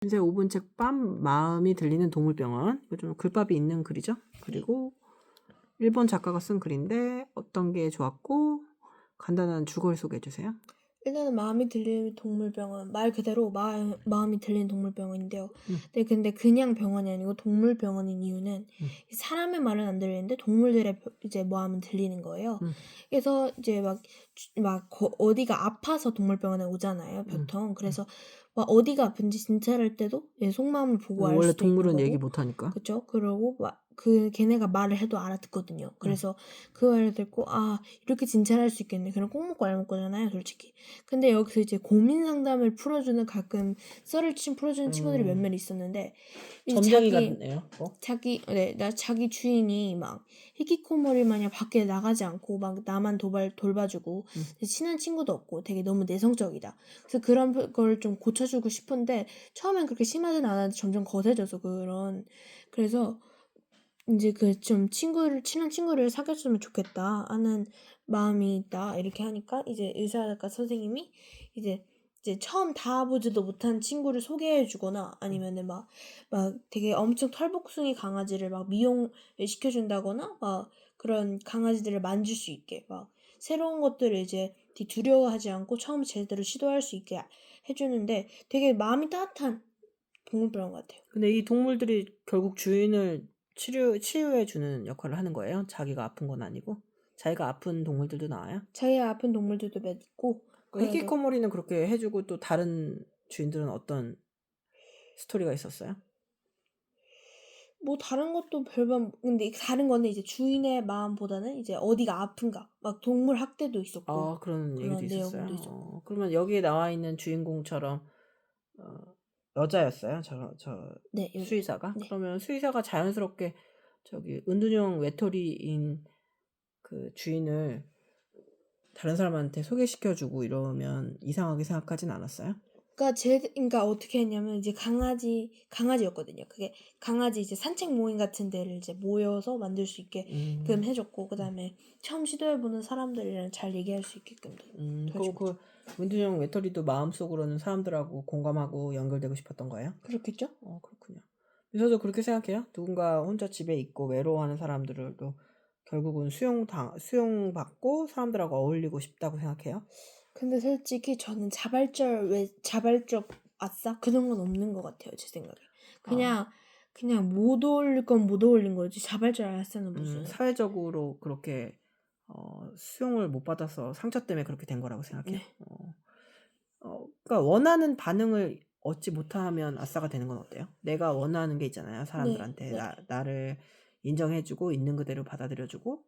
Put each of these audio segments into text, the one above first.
이제 5분 책밤 마음이 들리는 동물병원. 이거 좀 글밥이 있는 글이죠. 그리고 일본 작가가 쓴 글인데 어떤 게 좋았고 간단한 주걸 소개해 주세요. 일단은 마음이 들리는 동물병원 말 그대로 마음이 들리는 동물병원인데요. 네, 근데 그냥 병원이 아니고 동물병원인 이유는 사람의 말은 안 들리는데 동물들의 이제 마음은 들리는 거예요. 그래서 이제 어디가 아파서 동물병원에 오잖아요, 보통. 그래서 막 어디가 아픈지 진찰할 때도 예, 속마음을 보고 알 원래 수도 있는 동물은 얘기 거고, 못 하니까. 그쵸? 그러고 걔네가 말을 해도 알아듣거든요. 그래서 그 말을 듣고 이렇게 진찰할 수 있겠네. 그럼 꼭 먹고 알 먹고잖아요, 솔직히. 근데 여기서 이제 고민 상담을 풀어주는 가끔 썰을 풀어주는 친구들이 몇몇 있었는데, 이제 점쟁이 같네요. 자기 주인이 막 히키코모리 마냥 밖에 나가지 않고 막 나만 돌봐주고 친한 친구도 없고 되게 너무 내성적이다. 그래서 그런 걸 좀 고쳐주고 싶은데 처음엔 그렇게 심하진 않았는데 점점 거세져서 그래서 이제 좀 친한 친구를 사귀었으면 좋겠다 하는 마음이 있다. 이렇게 하니까 이제 의사가 선생님이 이제 처음 다 보지도 못한 친구를 소개해 주거나 아니면은 막 되게 엄청 털복숭이 강아지를 막 미용을 시켜준다거나 막 그런 강아지들을 만질 수 있게 막 새로운 것들을 이제 되게 두려워하지 않고 처음 제대로 시도할 수 있게 해주는데 되게 마음이 따뜻한 동물병원 같아요. 근데 이 동물들이 결국 주인을 치유해 주는 역할을 하는 거예요. 자기가 아픈 건 아니고. 자기가 아픈 동물들도 나와요. 자기가 아픈 동물들도 몇 있고 그 그래도 히키코모리는 그렇게 해주고 또 다른 주인들은 어떤 스토리가 있었어요? 뭐 다른 것도 별반 근데 다른 거는 이제 주인의 마음보다는 이제 어디가 아픈가 막 동물 학대도 있었고 그런 얘기도 그런 내용도 있었어요. 있었고 그러면 여기에 나와 있는 주인공처럼 어, 여자였어요? 저 네 여자였어요. 수의사가? 네. 그러면 수의사가 자연스럽게 저기 은둔형 외톨이인 그 주인을 다른 사람한테 소개시켜주고 이러면 이상하게 생각하진 않았어요? 그러니까 어떻게 했냐면 이제 강아지였거든요. 그게 강아지 이제 산책 모임 같은 데를 이제 모여서 만들 수 있게끔 음, 해줬고 그다음에 처음 시도해보는 사람들이랑 잘 얘기할 수 있게끔도 그럼 도와준 거죠. 그 은둔형 외톨이도 마음속으로는 사람들하고 공감하고 연결되고 싶었던 거예요? 그렇겠죠? 그렇군요. 저도 그렇게 생각해요. 누군가 혼자 집에 있고 외로워하는 사람들도 결국은 수용받고 사람들하고 어울리고 싶다고 생각해요. 근데 솔직히 저는 자발적 아싸 그런 건 없는 것 같아요, 제 생각에. 아, 그냥 못 어울릴 건 못 어울린 거지 자발적 아싸는 무슨. 사회적으로 그렇게 수용을 못 받아서 상처 때문에 그렇게 된 거라고 생각해요. 네. 그러니까 원하는 반응을 얻지 못하면 아싸가 되는 건 어때요? 내가 원하는 게 있잖아요. 네. 사람들한테 네. 나를 인정해주고 있는 그대로 받아들여주고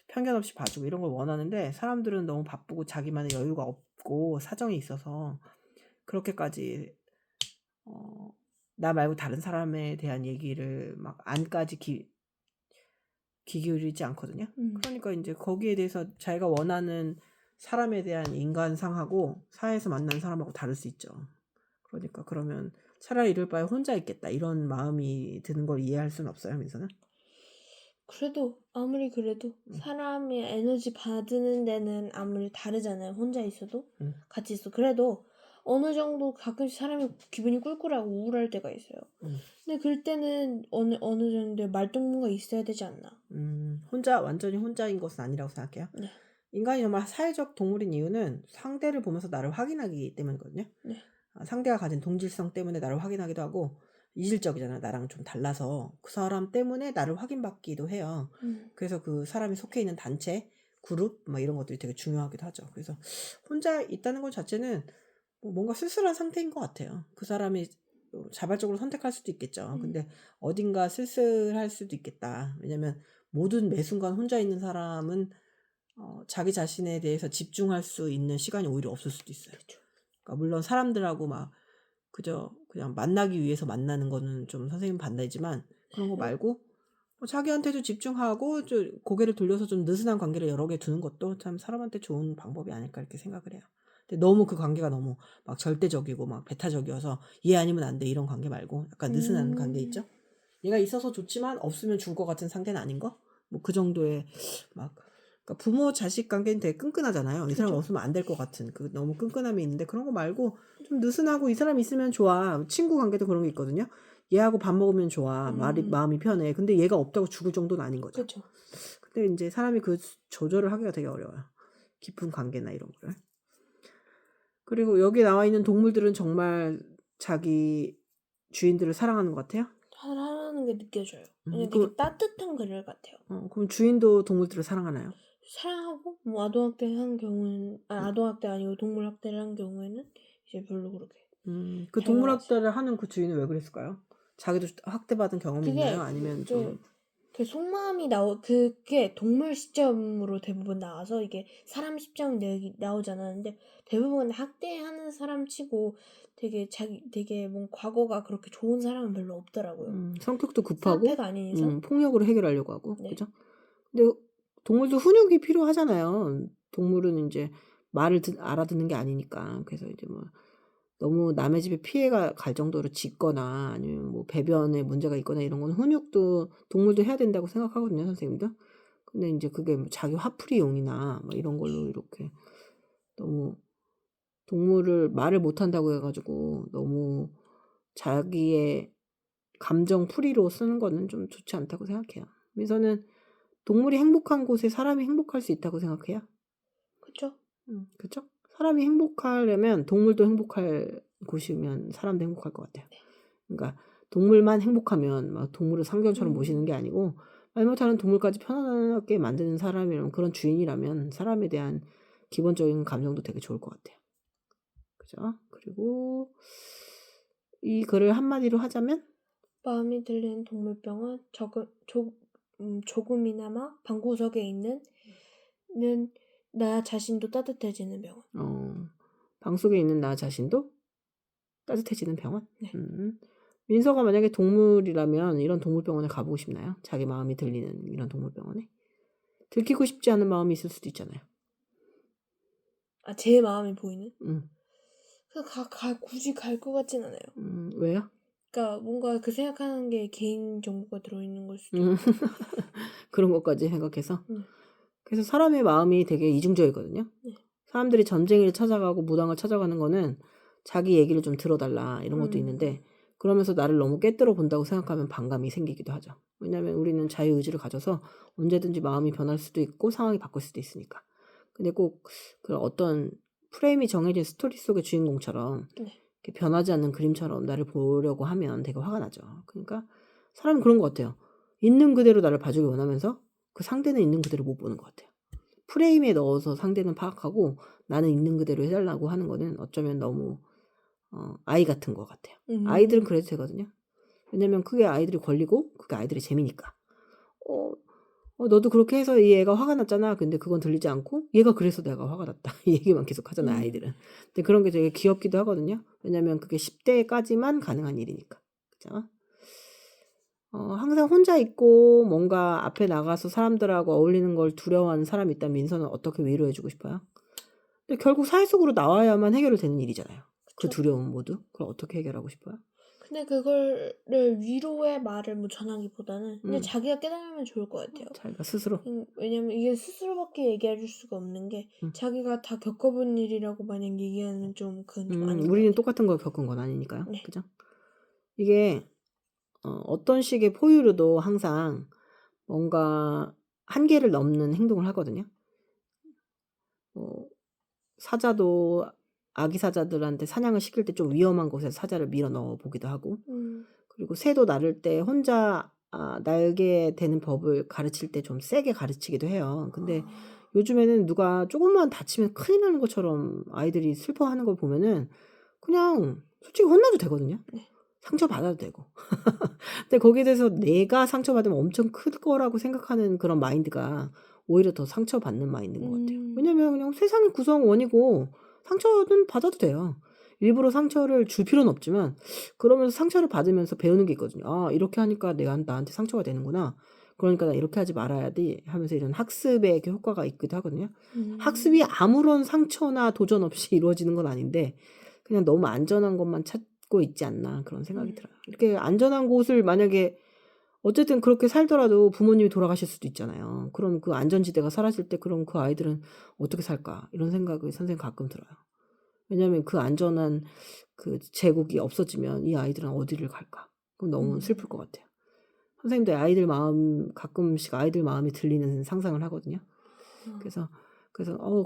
편견 없이 봐주고 이런 걸 원하는데 사람들은 너무 바쁘고 자기만의 여유가 없고 사정이 있어서 그렇게까지 나 말고 다른 사람에 대한 얘기를 막 안까지 귀 기울이지 않거든요. 그러니까 이제 거기에 대해서 자기가 원하는 사람에 대한 인간상하고 사회에서 만난 사람하고 다를 수 있죠. 그러니까 그러면 차라리 이럴 바에 혼자 있겠다 이런 마음이 드는 걸 이해할 수는 없어요, 민서는? 아무리 그래도 사람이 에너지 받는 데는 아무리 다르잖아요. 혼자 있어도 음. 같이 있어. 그래도 어느 정도 가끔씩 사람이 기분이 꿀꿀하고 우울할 때가 있어요. 근데 그럴 때는 어느 정도의 말동무가 있어야 되지 않나. 완전히 혼자인 것은 아니라고 생각해요. 네. 인간이 정말 사회적 동물인 이유는 상대를 보면서 나를 확인하기 때문이거든요. 네. 상대가 가진 동질성 때문에 나를 확인하기도 하고 이질적이잖아요. 나랑 좀 달라서 그 사람 때문에 나를 확인받기도 해요. 그래서 그 사람이 속해 있는 단체, 그룹 막 이런 것들이 되게 중요하기도 하죠. 그래서 혼자 있다는 것 자체는 뭔가 쓸쓸한 상태인 것 같아요. 그 사람이 자발적으로 선택할 수도 있겠죠. 근데 어딘가 쓸쓸할 수도 있겠다. 왜냐면 모든 매 순간 혼자 있는 사람은 자기 자신에 대해서 집중할 수 있는 시간이 오히려 없을 수도 있어요. 그렇죠. 그러니까 물론 사람들하고 막 그저 그냥 만나기 위해서 만나는 거는 좀 선생님 반대지만 그런 거 말고 자기한테도 집중하고 고개를 돌려서 좀 느슨한 관계를 여러 개 두는 것도 참 사람한테 좋은 방법이 아닐까 이렇게 생각을 해요. 근데 너무 그 관계가 너무 막 절대적이고 막 배타적이어서 얘 아니면 안 돼 이런 관계 말고 약간 느슨한 관계 있죠? 얘가 있어서 좋지만 없으면 죽을 것 같은 상태는 아닌 거? 뭐 그 정도의 막 그러니까 부모 자식 관계는 되게 끈끈하잖아요. 이 사람 그죠. 없으면 안 될 것 같은 그 너무 끈끈함이 있는데 그런 거 말고 좀 느슨하고 이 사람 있으면 좋아. 친구 관계도 그런 게 있거든요. 얘하고 밥 먹으면 좋아. 마음이 편해. 근데 얘가 없다고 죽을 정도는 아닌 거죠. 그죠. 근데 이제 사람이 그 조절을 하기가 되게 어려워요. 깊은 관계나 이런 거를. 그리고 여기 나와 있는 동물들은 정말 자기 주인들을 사랑하는 것 같아요. 사랑하는 게 느껴져요. 그냥 그, 되게 따뜻한 그들 같아요. 그럼 주인도 동물들을 사랑하나요? 사랑하고 뭐 아동학대 한 경우는 아동학대 아니고 동물학대를 한 경우에는 이제 별로 그렇게 그 잘 나가지. 동물학대를 하는 그 주인은 왜 그랬을까요? 자기도 학대받은 경험이 있나요? 그게 아니면 좀 그 속마음이 그게 동물 시점으로 대부분 나와서 이게 사람 시점은 나오지 않았는데 대부분 학대하는 사람 치고 되게 뭐 과거가 그렇게 좋은 사람은 별로 없더라고요. 성격도 급하고 사페가 아닌 이상. 폭력으로 해결하려고 하고 네. 그죠? 근데 동물도 훈육이 필요하잖아요. 동물은 이제 말을 알아듣는 게 아니니까. 그래서 이제 뭐 너무 남의 집에 피해가 갈 정도로 짖거나 아니면 뭐 배변에 문제가 있거나 이런 건 훈육도 동물도 해야 된다고 생각하거든요, 선생님도. 근데 이제 그게 뭐 자기 화풀이용이나 뭐 이런 걸로 이렇게 너무 동물을 말을 못 한다고 해가지고 너무 자기의 감정 풀이로 쓰는 거는 좀 좋지 않다고 생각해요. 그래서는 동물이 행복한 곳에 사람이 행복할 수 있다고 생각해요. 그쵸? 그죠? 사람이 행복하려면 동물도 행복할 곳이면 사람도 행복할 것 같아요. 그러니까 동물만 행복하면 막 동물을 상견처럼 모시는 게 아니고 말 못하는 동물까지 편안하게 만드는 사람이라면 그런 주인이라면 사람에 대한 기본적인 감정도 되게 좋을 것 같아요. 그죠? 그리고 이 글을 한마디로 하자면 마음이 들리는 동물병은 조금이나마 방구석에 있는 나 자신도 따뜻해지는 병원. 방 속에 있는 나 자신도 따뜻해지는 병원? 네. 민서가 만약에 동물이라면 이런 동물병원에 가보고 싶나요? 자기 마음이 들리는 이런 동물병원에? 들키고 싶지 않은 마음이 있을 수도 있잖아요. 제 마음이 보이는? 음. 굳이 갈 것 같진 않아요. 왜요? 그러니까 뭔가 그 생각하는 게 개인 정보가 들어있는 걸 수도 음. 있고. 그런 것까지 생각해서. 네. 그래서 사람의 마음이 되게 이중적이거든요. 네. 사람들이 전쟁을 찾아가고 무당을 찾아가는 거는 자기 얘기를 좀 들어달라 이런 것도 있는데 그러면서 나를 너무 깨뜨려 본다고 생각하면 반감이 생기기도 하죠. 왜냐하면 우리는 자유의지를 가져서 언제든지 마음이 변할 수도 있고 상황이 바뀔 수도 있으니까. 근데 꼭 그 어떤 프레임이 정해진 스토리 속의 주인공처럼 네. 이렇게 변하지 않는 그림처럼 나를 보려고 하면 되게 화가 나죠. 그러니까 사람은 그런 것 같아요. 있는 그대로 나를 봐주길 원하면서 그 상대는 있는 그대로 못 보는 것 같아요. 프레임에 넣어서 상대는 파악하고 나는 있는 그대로 해달라고 하는 거는 어쩌면 너무 아이 같은 것 같아요. 아이들은 그래도 되거든요. 왜냐면 그게 아이들의 권리고 그게 아이들의 재미니까. 너도 그렇게 해서 이 애가 화가 났잖아. 근데 그건 들리지 않고 얘가 그래서 내가 화가 났다. 이 얘기만 계속 하잖아요, 아이들은. 근데 그런 게 되게 귀엽기도 하거든요. 왜냐면 그게 10대까지만 가능한 일이니까. 그죠? 항상 혼자 있고 뭔가 앞에 나가서 사람들하고 어울리는 걸 두려워하는 사람이 있다면 민서는 어떻게 위로해주고 싶어요? 근데 결국 사회 속으로 나와야만 해결이 되는 일이잖아요. 그 그쵸. 두려움 모두. 그걸 어떻게 해결하고 싶어요? 근데 그거를 위로의 말을 뭐 전하기보다는 그냥 자기가 깨달으면 좋을 것 같아요. 자기가 스스로. 왜냐면 이게 스스로밖에 얘기해 줄 수가 없는 게 자기가 다 겪어본 일이라고 만약 얘기하는 그건 좀 아닌 것 우리는 같아요. 똑같은 걸 겪은 건 아니니까요. 네. 그죠? 이게 어떤 식의 포유류도 항상 뭔가 한계를 넘는 행동을 하거든요. 사자도 아기 사자들한테 사냥을 시킬 때 좀 위험한 곳에 사자를 밀어 넣어 보기도 하고 그리고 새도 나를 때 혼자 날게 되는 법을 가르칠 때 좀 세게 가르치기도 해요. 근데 요즘에는 누가 조금만 다치면 큰일 나는 것처럼 아이들이 슬퍼하는 걸 보면은 그냥 솔직히 혼나도 되거든요. 네. 상처받아도 되고. 근데 거기에 대해서 내가 상처받으면 엄청 클 거라고 생각하는 그런 마인드가 오히려 더 상처받는 마인드인 것 같아요. 왜냐면 그냥 세상의 구성원이고 상처는 받아도 돼요. 일부러 상처를 줄 필요는 없지만 그러면서 상처를 받으면서 배우는 게 있거든요. 이렇게 하니까 내가 나한테 상처가 되는구나. 그러니까 나 이렇게 하지 말아야 돼 하면서 이런 학습의 효과가 있기도 하거든요. 학습이 아무런 상처나 도전 없이 이루어지는 건 아닌데 그냥 너무 안전한 것만 찾고 있지 않나 그런 생각이 들어요. 이렇게 안전한 곳을 만약에 어쨌든 그렇게 살더라도 부모님이 돌아가실 수도 있잖아요. 그럼 그 안전지대가 사라질 때 그럼 그 아이들은 어떻게 살까? 이런 생각이 선생님 가끔 들어요. 왜냐하면 그 안전한 그 제국이 없어지면 이 아이들은 어디를 갈까? 그럼 너무 슬플 것 같아요. 선생님도 아이들 마음 가끔씩 아이들 마음이 들리는 상상을 하거든요. 그래서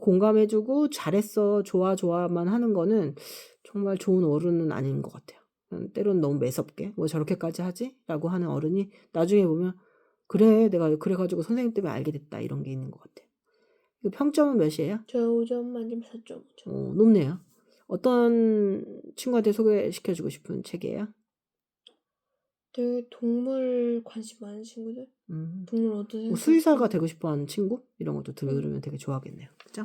공감해주고 잘했어 좋아만 하는 거는 정말 좋은 어른은 아닌 것 같아요. 때로는 너무 매섭게 뭐 저렇게까지 하지? 라고 하는 어른이 나중에 보면 그래 내가 그래가지고 선생님 때문에 알게 됐다 이런 게 있는 것 같아요. 평점은 몇이에요? 저 5점 만점 4.5점. 높네요. 어떤 친구한테 소개시켜주고 싶은 책이에요? 되게 동물 관심 많은 친구들? 뭐 동물 어떤 수의사가 생각하고 되고 싶어하는 친구? 이런 것도 들으면 되게 좋아하겠네요. 그죠?